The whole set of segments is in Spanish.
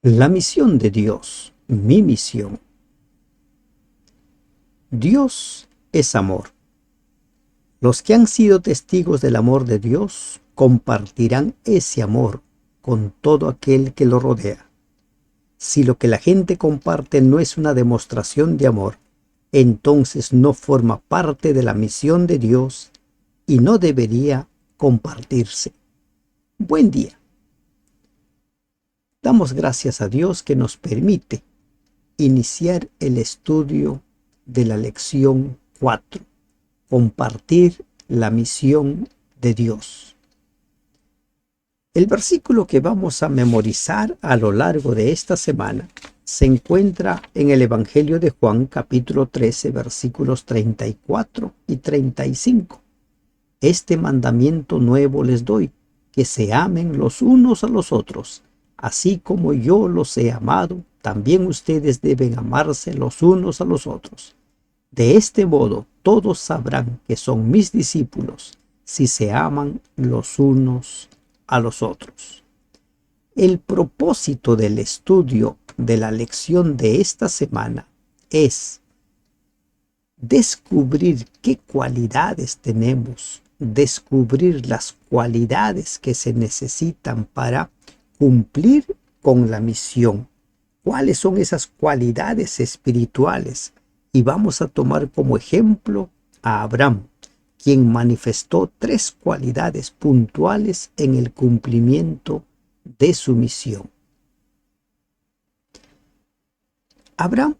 La misión de Dios, mi misión. Dios es amor. Los que han sido testigos del amor de Dios compartirán ese amor con todo aquel que lo rodea. Si lo que la gente comparte no es una demostración de amor, entonces no forma parte de la misión de Dios y no debería compartirse. Buen día. Damos gracias a Dios que nos permite iniciar el estudio de la lección 4, compartir la misión de Dios. El versículo que vamos a memorizar a lo largo de esta semana se encuentra en el Evangelio de Juan, capítulo 13, versículos 34 y 35. Este mandamiento nuevo les doy, que se amen los unos a los otros. Así como yo los he amado, también ustedes deben amarse los unos a los otros. De este modo, todos sabrán que son mis discípulos, si se aman los unos a los otros. El propósito del estudio de la lección de esta semana es descubrir qué cualidades tenemos, descubrir las cualidades que se necesitan para cumplir con la misión. ¿Cuáles son esas cualidades espirituales? Y vamos a tomar como ejemplo a Abraham, quien manifestó 3 cualidades puntuales en el cumplimiento de su misión. Abraham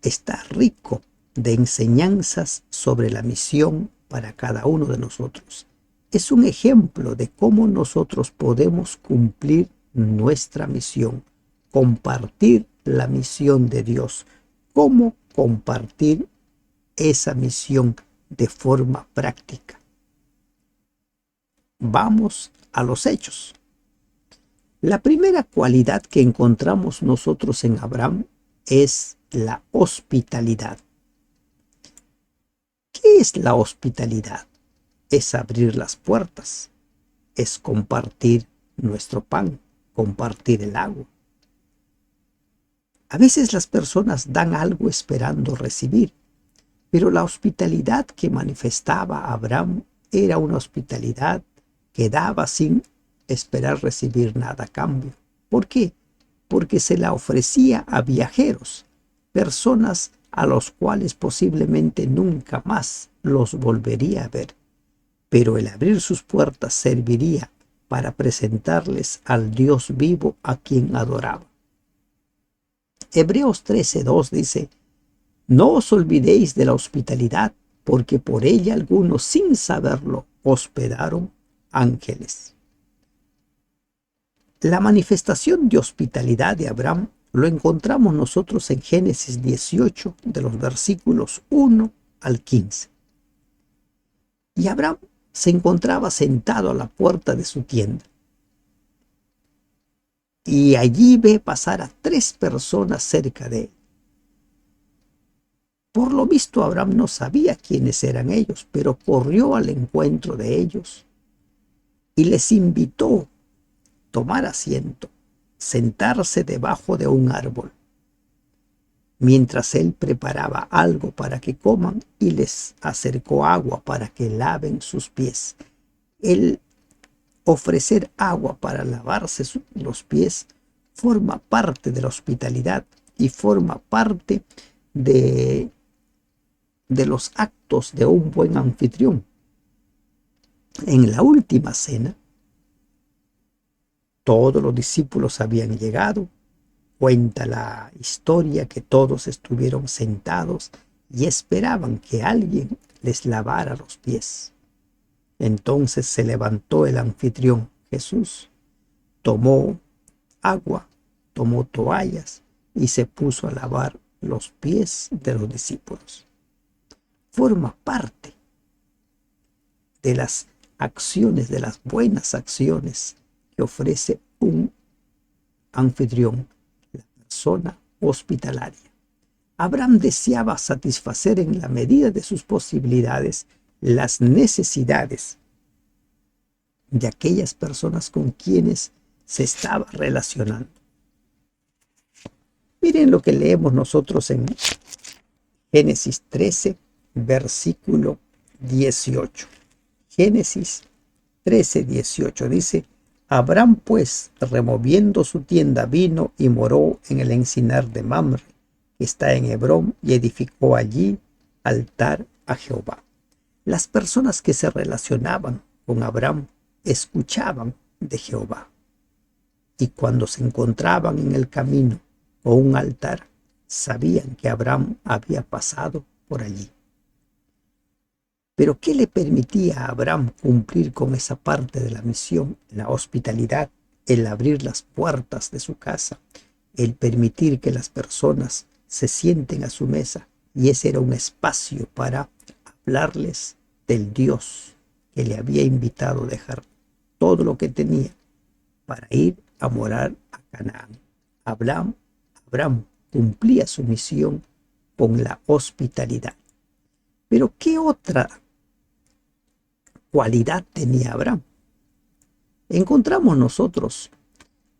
está rico de enseñanzas sobre la misión para cada uno de nosotros. Es un ejemplo de cómo nosotros podemos cumplir nuestra misión, compartir la misión de Dios. ¿Cómo compartir esa misión de forma práctica? Vamos a los hechos. La primera cualidad que encontramos nosotros en Abraham es la hospitalidad. ¿Qué es la hospitalidad? Es abrir las puertas, es compartir nuestro pan, compartir el agua. A veces las personas dan algo esperando recibir, pero la hospitalidad que manifestaba Abraham era una hospitalidad que daba sin esperar recibir nada a cambio. ¿Por qué? Porque se la ofrecía a viajeros, personas a los cuales posiblemente nunca más los volvería a ver. Pero el abrir sus puertas serviría para presentarles al Dios vivo a quien adoraba. Hebreos 13:2 dice: no os olvidéis de la hospitalidad, porque por ella algunos, sin saberlo, hospedaron ángeles. La manifestación de hospitalidad de Abraham lo encontramos nosotros en Génesis 18, de los versículos 1 al 15. Y Abraham se encontraba sentado a la puerta de su tienda. Y allí ve pasar a 3 personas cerca de él. Por lo visto, Abraham no sabía quiénes eran ellos, pero corrió al encuentro de ellos y les invitó a tomar asiento, sentarse debajo de un árbol, mientras él preparaba algo para que coman y les acercó agua para que laven sus pies. El ofrecer agua para lavarse los pies forma parte de la hospitalidad y forma parte de los actos de un buen anfitrión. En la última cena, todos los discípulos habían llegado. Cuenta la historia que todos estuvieron sentados y esperaban que alguien les lavara los pies. Entonces se levantó el anfitrión, Jesús, tomó agua, tomó toallas y se puso a lavar los pies de los discípulos. Forma parte de las acciones, de las buenas acciones que ofrece un anfitrión, la persona hospitalaria. Abraham deseaba satisfacer en la medida de sus posibilidades las necesidades de aquellas personas con quienes se estaba relacionando. Miren lo que leemos nosotros en Génesis 13, versículo 18. Génesis 13, 18 dice: Abraham pues, removiendo su tienda, vino y moró en el encinar de Mamre, que está en Hebrón, y edificó allí altar a Jehová. Las personas que se relacionaban con Abraham escuchaban de Jehová, y cuando se encontraban en el camino o un altar, sabían que Abraham había pasado por allí. Pero ¿qué le permitía a Abraham cumplir con esa parte de la misión? La hospitalidad, el abrir las puertas de su casa, el permitir que las personas se sienten a su mesa, y ese era un espacio para hablarles del Dios que le había invitado a dejar todo lo que tenía para ir a morar a Canaán. Abraham cumplía su misión con la hospitalidad. Pero ¿qué otra cualidad tenía Abraham? Encontramos nosotros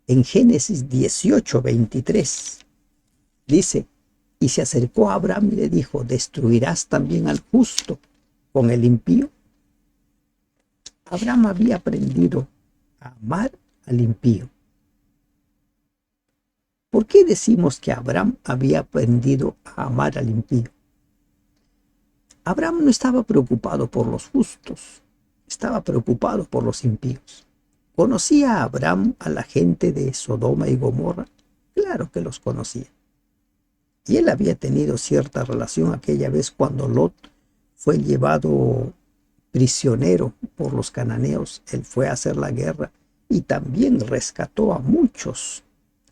en Génesis 18, 23. Dice: y se acercó a Abraham y le dijo: ¿destruirás también al justo con el impío? Abraham había aprendido a amar al impío. ¿Por qué decimos que Abraham había aprendido a amar al impío? Abraham no estaba preocupado por los justos, estaba preocupado por los impíos. ¿Conocía a Abraham a la gente de Sodoma y Gomorra? Claro que los conocía. Y él había tenido cierta relación aquella vez cuando Lot fue llevado prisionero por los cananeos. Él fue a hacer la guerra y también rescató a muchos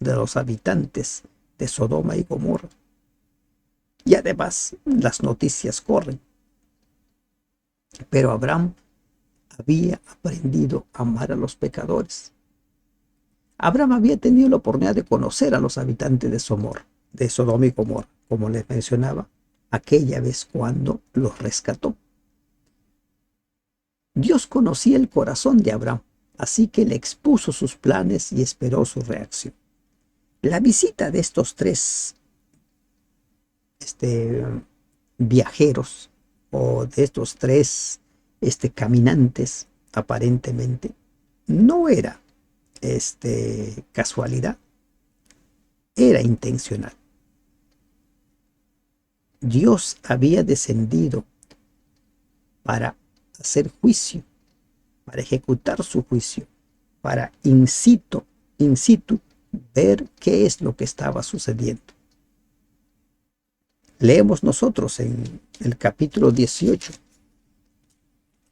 de los habitantes de Sodoma y Gomorra. Y además las noticias corren. Pero Abraham había aprendido a amar a los pecadores. Abraham había tenido la oportunidad de conocer a los habitantes de Sodoma y Gomorra, como les mencionaba, aquella vez cuando los rescató. Dios conocía el corazón de Abraham, así que le expuso sus planes y esperó su reacción. La visita de estos tres viajeros, o de estos tres caminantes, aparentemente, no era casualidad, era intencional. Dios había descendido para hacer juicio, para ejecutar su juicio, para in situ ver qué es lo que estaba sucediendo. Leemos nosotros en el capítulo 18,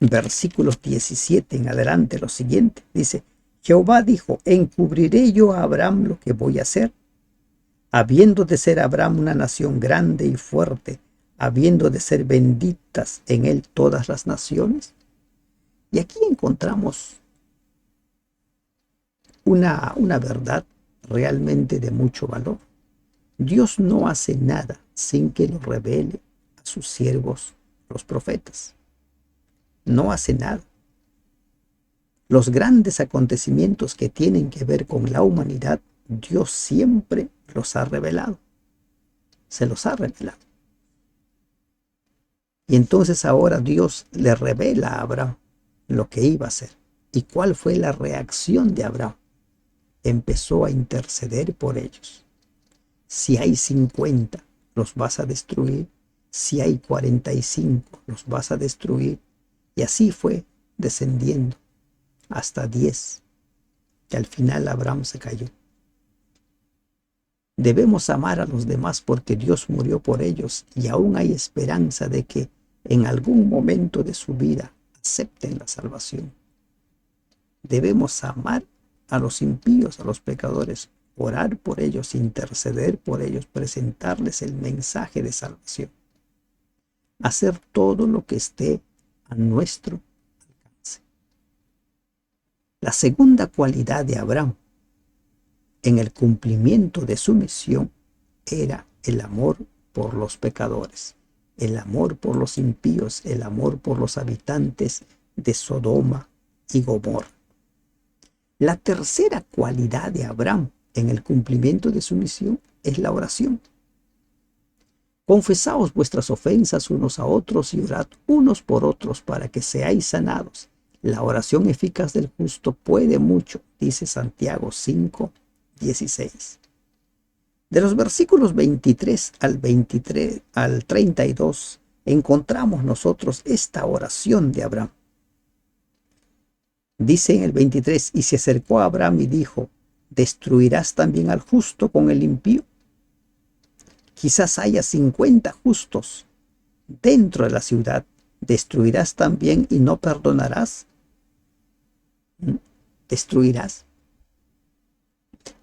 versículos 17 en adelante lo siguiente. Dice: Jehová dijo: ¿encubriré yo a Abraham lo que voy a hacer? Habiendo de ser Abraham una nación grande y fuerte, habiendo de ser benditas en él todas las naciones. Y aquí encontramos una verdad realmente de mucho valor. Dios no hace nada sin que lo revele a sus siervos, los profetas. No hace nada. Los grandes acontecimientos que tienen que ver con la humanidad, Dios siempre los ha revelado. Se los ha revelado. Y entonces ahora Dios le revela a Abraham lo que iba a hacer. ¿Y cuál fue la reacción de Abraham? Empezó a interceder por ellos. Si hay 50, los vas a destruir. Si hay 45, los vas a destruir. Y así fue descendiendo hasta 10, que al final Abraham se cayó. Debemos amar a los demás porque Dios murió por ellos, y aún hay esperanza de que en algún momento de su vida acepten la salvación. Debemos amar a los impíos, a los pecadores, orar por ellos, interceder por ellos, presentarles el mensaje de salvación. Hacer todo lo que esté a nuestro alcance. La segunda cualidad de Abraham en el cumplimiento de su misión era el amor por los pecadores, el amor por los impíos, el amor por los habitantes de Sodoma y Gomorra. La tercera cualidad de Abraham en el cumplimiento de su misión es la oración. Confesaos vuestras ofensas unos a otros y orad unos por otros para que seáis sanados. La oración eficaz del justo puede mucho, dice Santiago 5:16. De los versículos 23 al 32 encontramos nosotros esta oración de Abraham. Dice en el 23, y se acercó a Abraham y dijo, ¿destruirás también al justo con el impío? Quizás haya 50 justos dentro de la ciudad. ¿Destruirás también y no perdonarás? ¿Destruirás?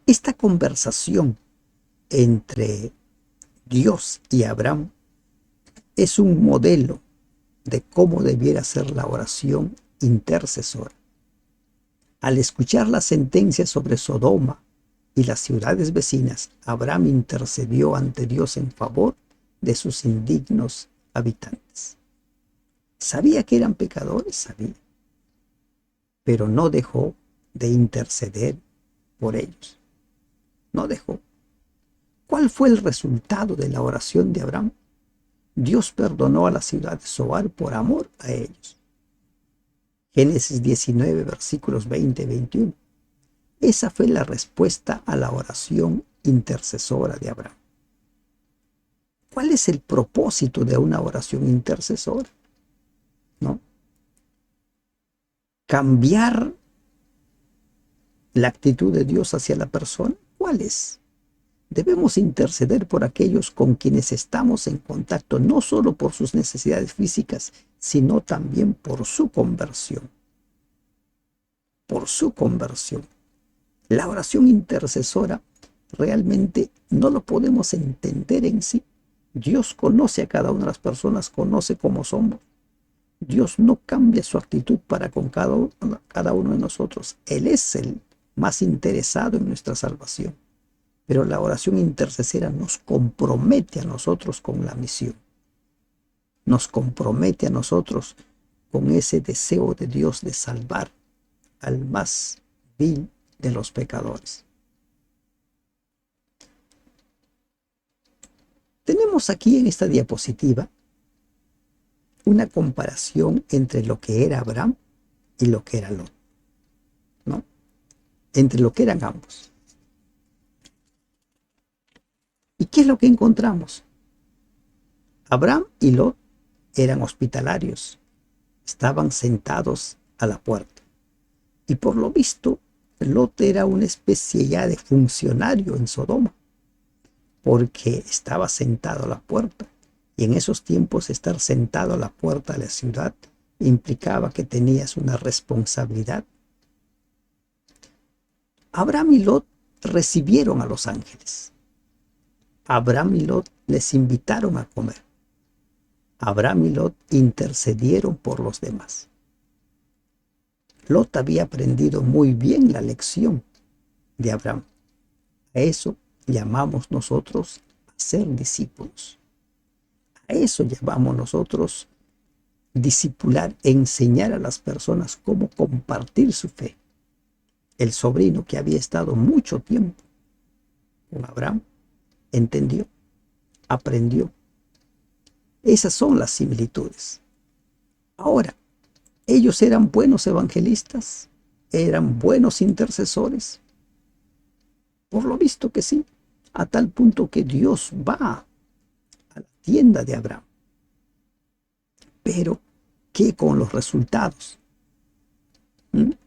Esta conversación entre Dios y Abraham es un modelo de cómo debiera ser la oración intercesora. Al escuchar la sentencia sobre Sodoma y las ciudades vecinas, Abraham intercedió ante Dios en favor de sus indignos habitantes. Sabía que eran pecadores, sabía, pero no dejó de interceder por ellos. No dejó. ¿Cuál fue el resultado de la oración de Abraham? Dios perdonó a la ciudad de Zoar por amor a ellos. Génesis 19, versículos 20 y 21. Esa fue la respuesta a la oración intercesora de Abraham. ¿Cuál es el propósito de una oración intercesora? ¿No? Cambiar la actitud de Dios hacia la persona. ¿Cuál es? Debemos interceder por aquellos con quienes estamos en contacto, no solo por sus necesidades físicas, sino también por su conversión. Por su conversión. La oración intercesora realmente no lo podemos entender en sí. Dios conoce a cada una de las personas, conoce cómo somos. Dios no cambia su actitud para con cada uno de nosotros. Él es el más interesado en nuestra salvación. Pero la oración intercesora nos compromete a nosotros con la misión. Nos compromete a nosotros con ese deseo de Dios de salvar al más vil de los pecadores. Tenemos aquí en esta diapositiva una comparación entre lo que era Abraham y lo que era Lot, ¿no? Entre lo que eran ambos. ¿Y qué es lo que encontramos? Abraham y Lot eran hospitalarios, estaban sentados a la puerta. Y por lo visto, Lot era una especie ya de funcionario en Sodoma, porque estaba sentado a la puerta. Y en esos tiempos estar sentado a la puerta de la ciudad implicaba que tenías una responsabilidad. Abraham y Lot recibieron a los ángeles. Abraham y Lot les invitaron a comer. Abraham y Lot intercedieron por los demás. Lot había aprendido muy bien la lección de Abraham. A eso llamamos nosotros a ser discípulos. A eso llamamos nosotros discipular, enseñar a las personas cómo compartir su fe. El sobrino que había estado mucho tiempo con Abraham entendió, aprendió. Esas son las similitudes. Ahora, ellos eran buenos evangelistas, eran buenos intercesores. Por lo visto que sí, a tal punto que Dios va a la tienda de Abraham. Pero, ¿qué con los resultados?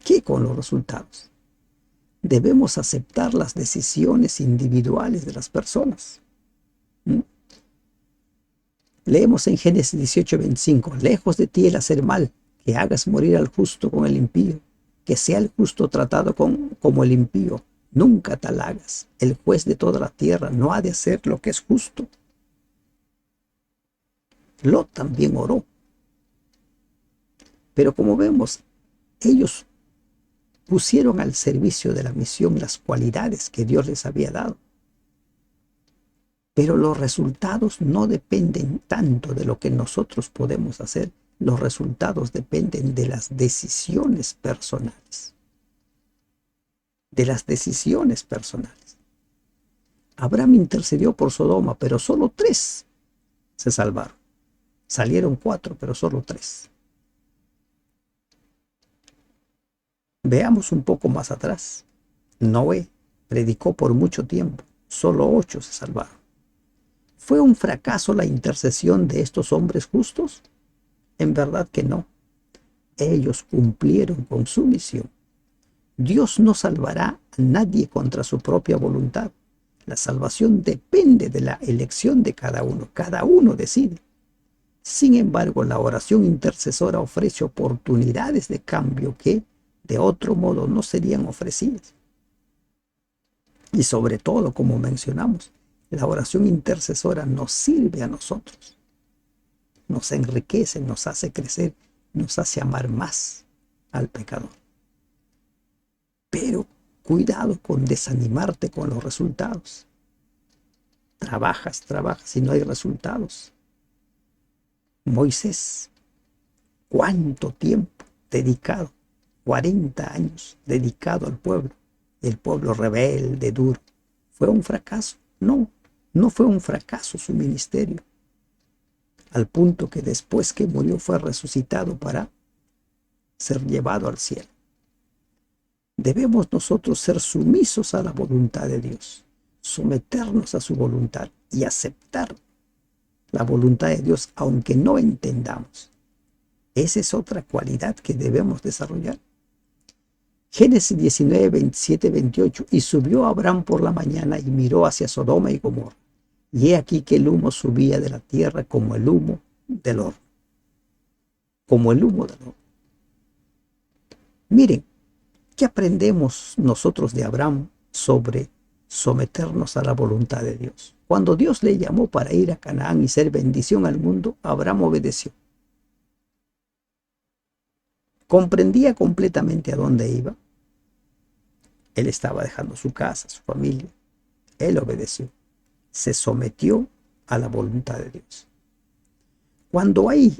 ¿Qué con los resultados? Debemos aceptar las decisiones individuales de las personas. Leemos en Génesis 18:25, lejos de ti el hacer mal, que hagas morir al justo con el impío, que sea el justo tratado como el impío. Nunca tal hagas. El juez de toda la tierra no ha de hacer lo que es justo. Lot también oró. Pero como vemos, ellos pusieron al servicio de la misión las cualidades que Dios les había dado. Pero los resultados no dependen tanto de lo que nosotros podemos hacer. Los resultados dependen de las decisiones personales. De las decisiones personales. Abraham intercedió por Sodoma, pero solo 3 se salvaron. Salieron 4, pero solo 3. Veamos un poco más atrás. Noé predicó por mucho tiempo, solo 8 se salvaron. ¿Fue un fracaso la intercesión de estos hombres justos? En verdad que no. Ellos cumplieron con su misión. Dios no salvará a nadie contra su propia voluntad. La salvación depende de la elección de cada uno. Cada uno decide. Sin embargo, la oración intercesora ofrece oportunidades de cambio que de otro modo no serían ofrecidas. Y sobre todo, como mencionamos, la oración intercesora nos sirve a nosotros. Nos enriquece, nos hace crecer, nos hace amar más al pecador. Pero cuidado con desanimarte con los resultados. Trabajas y no hay resultados. Moisés, ¿cuánto tiempo dedicado? 40 años dedicado al pueblo. El pueblo rebelde, duro. ¿Fue un fracaso? No, no fue un fracaso su ministerio. Al punto que después que murió fue resucitado para ser llevado al cielo. Debemos nosotros ser sumisos a la voluntad de Dios, someternos a su voluntad y aceptar la voluntad de Dios aunque no entendamos. Esa es otra cualidad que debemos desarrollar. Génesis 19, 27, 28. Y subió Abraham por la mañana y miró hacia Sodoma y Gomorra. Y he aquí que el humo subía de la tierra como el humo del horno. Como el humo del horno. Miren, ¿qué aprendemos nosotros de Abraham sobre someternos a la voluntad de Dios? Cuando Dios le llamó para ir a Canaán y ser bendición al mundo, Abraham obedeció. Comprendía completamente a dónde iba. Él estaba dejando su casa, su familia. Él obedeció. Se sometió a la voluntad de Dios. Cuando hay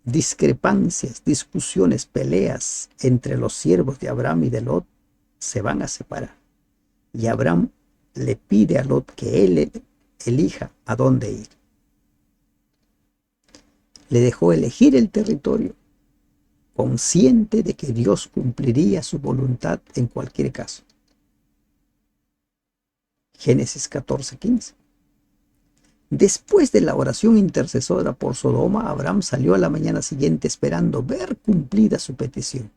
discrepancias, discusiones, peleas entre los siervos de Abraham y de Lot, se van a separar. Y Abraham le pide a Lot que él elija a dónde ir. Le dejó elegir el territorio, consciente de que Dios cumpliría su voluntad en cualquier caso. Génesis 14:15. Después de la oración intercesora por Sodoma, Abraham salió a la mañana siguiente esperando ver cumplida su petición.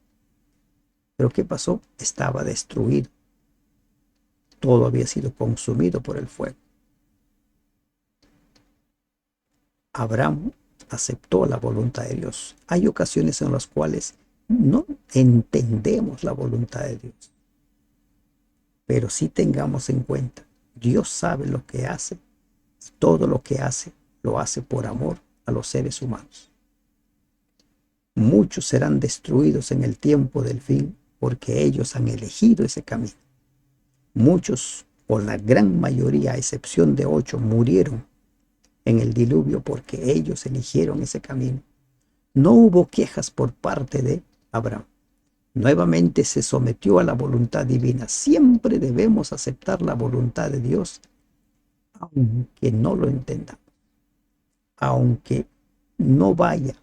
Pero ¿qué pasó? Estaba destruido. Todo había sido consumido por el fuego. Abraham aceptó la voluntad de Dios. Hay ocasiones en las cuales no entendemos la voluntad de Dios. Pero sí tengamos en cuenta, Dios sabe lo que hace. Todo lo que hace, lo hace por amor a los seres humanos. Muchos serán destruidos en el tiempo del fin porque ellos han elegido ese camino. Muchos, o la gran mayoría, a excepción de 8, murieron en el diluvio porque ellos eligieron ese camino. No hubo quejas por parte de Abraham. Nuevamente se sometió a la voluntad divina. Siempre debemos aceptar la voluntad de Dios, aunque no lo entendamos, aunque no vaya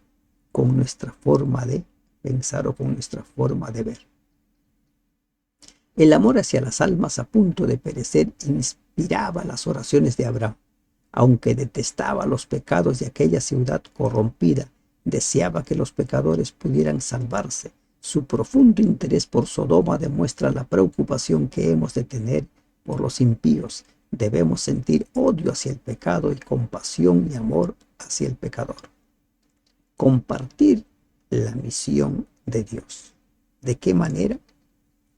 con nuestra forma de pensar o con nuestra forma de ver. El amor hacia las almas a punto de perecer inspiraba las oraciones de Abraham. Aunque detestaba los pecados de aquella ciudad corrompida, deseaba que los pecadores pudieran salvarse. Su profundo interés por Sodoma demuestra la preocupación que hemos de tener por los impíos. Debemos sentir odio hacia el pecado y compasión y amor hacia el pecador. Compartir la misión de Dios. ¿De qué manera?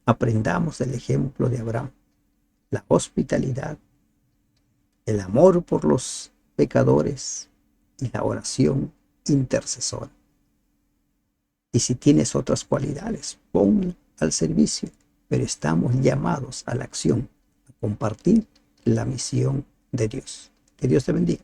Aprendamos del ejemplo de Abraham. La hospitalidad, el amor por los pecadores y la oración intercesora. Y si tienes otras cualidades, ponla al servicio, pero estamos llamados a la acción, a compartir la misión de Dios. Que Dios te bendiga.